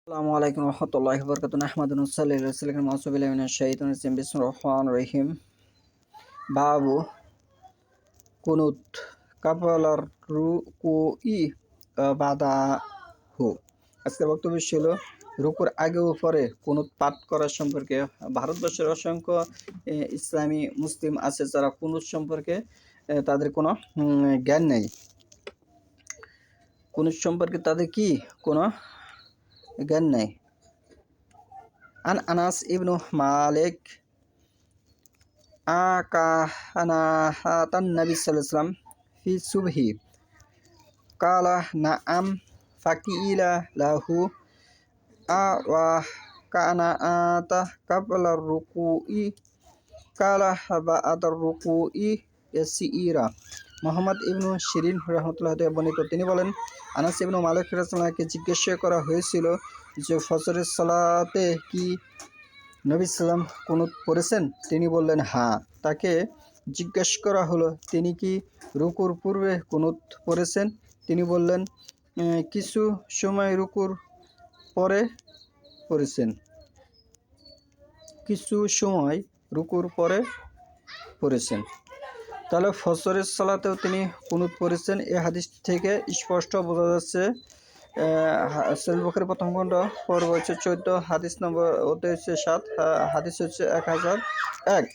আসসালামু আলাইকুম রহমতুল্লাহি ওয়া বারাকাতুহু নাহমাদুহু ওয়া নুসাল্লি আলা রাসূলিল মাসুম বিল্লাহি মিনাশ শাইতানির রাজিম বিসমিল্লাহির রহমানির রহিম বাবু কুনুত কাবলার রুকুই বাদাহু। আজকের বক্তব্য ছিল রুকুর আগে ও পরে কুনুত পাঠ করার সম্পর্কে। ভারতবর্ষের অসংখ্য ইসলামী মুসলিম আছে যারা কুনুত সম্পর্কে তাদের কোনো জ্ঞান নেই। কুনুত সম্পর্কে তাদের কি কোনো জ্ঞান নেই। আন আনাস ইবনু মালিক কানাহাতান নবী সাল্লাল্লাহু আলাইহি ওয়াসাল্লাম ফি সুবহি কালা নাআম ফাকিলা লাহু ওয়া কানা আতা কাবলা রুকুই কালা বা'দা রুকুই ইয়াসিরা। মোহাম্মদ ইবনু শিরিন রাহমাতুল্লাহ থেকে বর্ণিত, তিনি বলেন, আনাস ইবনু মালিক রাদিয়াল্লাহু জিজ্ঞেস করা হয়েছিল যে ফজরের সালাতে কি নবী সাল্লাম কুনুত পড়েছেন? তিনি বললেন হ্যাঁ। তাকে জিজ্ঞেস করা হলো, তিনি কি রুকুর পূর্বে কুনুত পড়েছেন? তিনি বললেন কিছু সময় রুকুর পরে পড়েছেন, কিছু সময় রুকুর পরে পড়েছেন। তাহলে ফজরের সালাতেও তিনি কুনুত পড়েছেন। এই হাদিস থেকে স্পষ্ট বোঝা যাচ্ছে। সহিহ বুখারী প্রথম খণ্ড পর্ব হচ্ছে 14, হাদিস নম্বর অধ্যায় হচ্ছে 7, হাদিস হচ্ছে 1001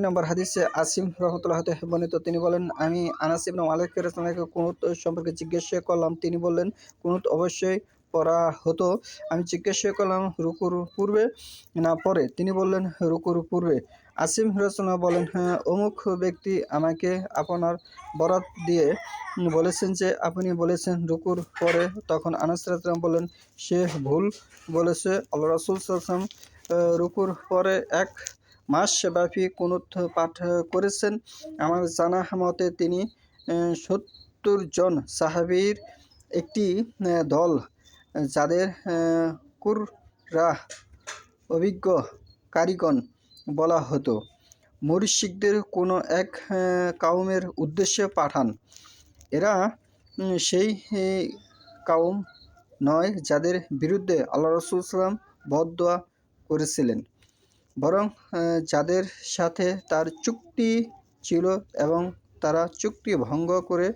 নম্বর হাদিসে আসিম রহমতুল্লাহ বর্ণিত, তিনি বলেন, আমি আনাস ইবনে মালিক রাদিয়াল্লাহু কুনুত সম্পর্কে জিজ্ঞেস করলাম। তিনি বললেন কুনুত অবশ্যই পড়া হতো। আমি জিজ্ঞেস করলাম রুকুর পূর্বে না পরে? তিনি বললেন রুকুর পূর্বে। আসিম রাদিয়াল্লাহু বলেন, অমুক ব্যক্তি আমাকে আপনার বরাত দিয়ে বলেছেন যে আপনি বলেছেন রুকুর পরে। তখন আনাস রাদিয়াল্লাহু বললেন, সে ভুল বলেছে। আল্লাহ রাসূল সাল্লাল্লাহু আলাইহি ওয়াসাল্লাম রুকুর পরে 1 মাস ব্যাপী কুনুত পাঠ করেছেন। আমার জানা মতে তিনি 70 জন সাহাবীর একটি দল, যাদের কুররা অভিজ্ঞ কারিগণ বলা হতো, মুশরিকদের কোনো এক কওমের উদ্দেশ্যে পাঠান। এরা সেই কওম নয় যাদের বিরুদ্ধে আল্লাহ রাসূল সাল্লাল্লাহু আলাইহি ওয়াসাল্লাম বদদোয়া করেছিলেন, বরং যাদের সাথে তার চুক্তি ছিল এবং তারা চুক্তি ভঙ্গ করে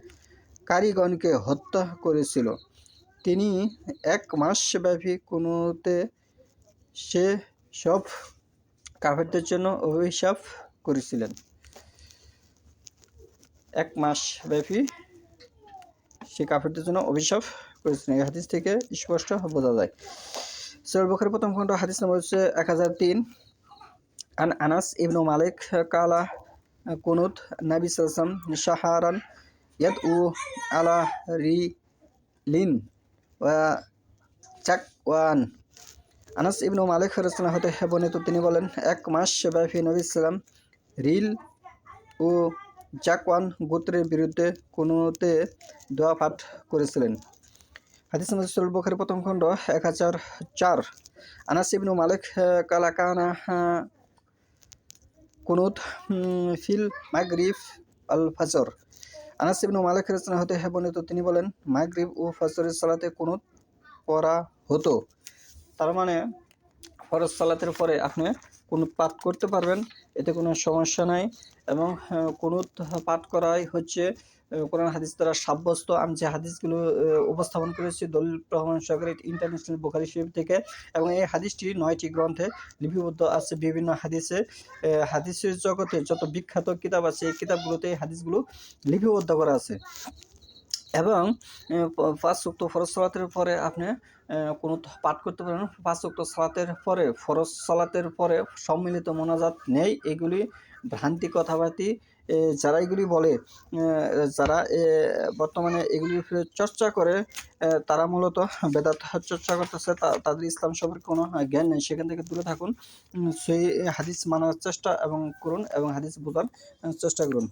কারিগণকে হত্যা করেছিল। তিনি 1 মাস ব্যাপী কুনুতে সে সব কাফেরদের জন্য অভিশাপ করেছিলেন। 1 মাস ব্যাপী সে কাফেরদের জন্য অভিশাপ করেছিলেন। এই হাদিস থেকে স্পষ্ট বোঝা যায়। সহিহ বুখারী প্রথম খণ্ড হাদিস নম্বর হচ্ছে 1003। আন আনাস ইবনু মালিক কালা কুনুত নবী সাল্লাল্লাহু আলাইহি ওয়াসাল্লাম শাহরান ইয়াদউ আলা রিলিন ওয়া চাকওয়ান। আনাস ইবনু মালিক রাদিয়াল্লাহু হতে বর্ণিত, তিনি বলেন 1 মাস ব্যাপী নবী সাল্লাম রিল ও জাকওয়ান গোত্রের বিরুদ্ধে কুনুতে দোয়া পাঠ করেছিলেন। হাদিস নম্বর সহিহ বুখারী প্রথম খণ্ড 1004। আনাস ইবনু মালিক কালা কানা কুনুত ফিল মাগরিব আল ফজর। আনাস ইবনু মালিক রাদিয়াল্লাহু হতে বর্ণিত, তিনি বলেন মাগরিব ও ফজরের সালাতে কুনুত পড়া হতো। তার মানে ফরজ সালাতের পরে আপনি কুনুত পাঠ করতে পারবেন, এতে কোনো সমস্যা নাই। এবং কুনুত পাঠ করাই হচ্ছে কোরআন হাদিস দ্বারা সাব্যস্ত। আমি যে হাদিসগুলো উপস্থাপন করেছি দলিল প্রমাণ সহকারে ইন্টারন্যাশনাল বুখারী শরীফ থেকে, এবং এই হাদিসটি 9টি গ্রন্থে লিপিবদ্ধ আছে। বিভিন্ন হাদিসের জগতে যত বিখ্যাত কিতাব আছে এই কিতাবগুলোতে এই হাদিসগুলো লিপিবদ্ধ করা আছে। এবং 5 ওয়াক্ত ফরজ সালাতের পরে আপনি কুনুত পাঠ করতে পারেন। 5 ওয়াক্ত সালাতের পরে, ফরজ সালাতের পরে সম্মিলিত মোনাজাত নেই। এগুলি ভ্রান্তি কথাবার্তি। যারা এগুলি বলে, যারা বর্তমানে এগুলির চর্চা করে, তারা মূলত বেদাত চর্চা করতেছে। তাদের ইসলাম সম্পর্কে কোনো জ্ঞান নেই। সেখান থেকে দূরে থাকুন, সেই হাদিস মানার চেষ্টা এবং করুন এবং হাদিস বোঝার চেষ্টা করুন।